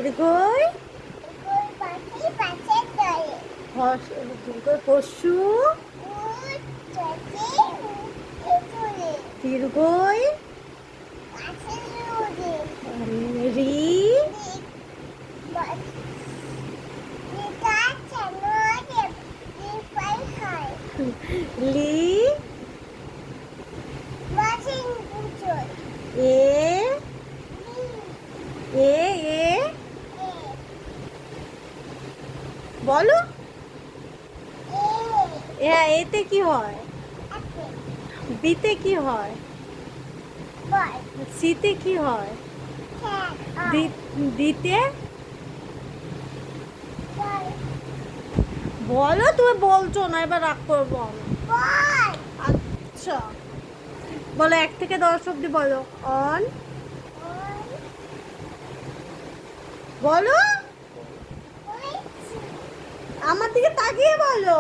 দীর্ঘই পশু দীর্ঘই রি লি এ এ এ বলো হ্যাঁ এতে কি হয় বিতে কি হয় সিতে কি হয় দিতে বলো তুমি বলছো না এবার রাগ করবো আমি আচ্ছা বলো 1 থেকে 10 অব্দি বলো অন বলো আমার দিকে তাকিয়ে বলো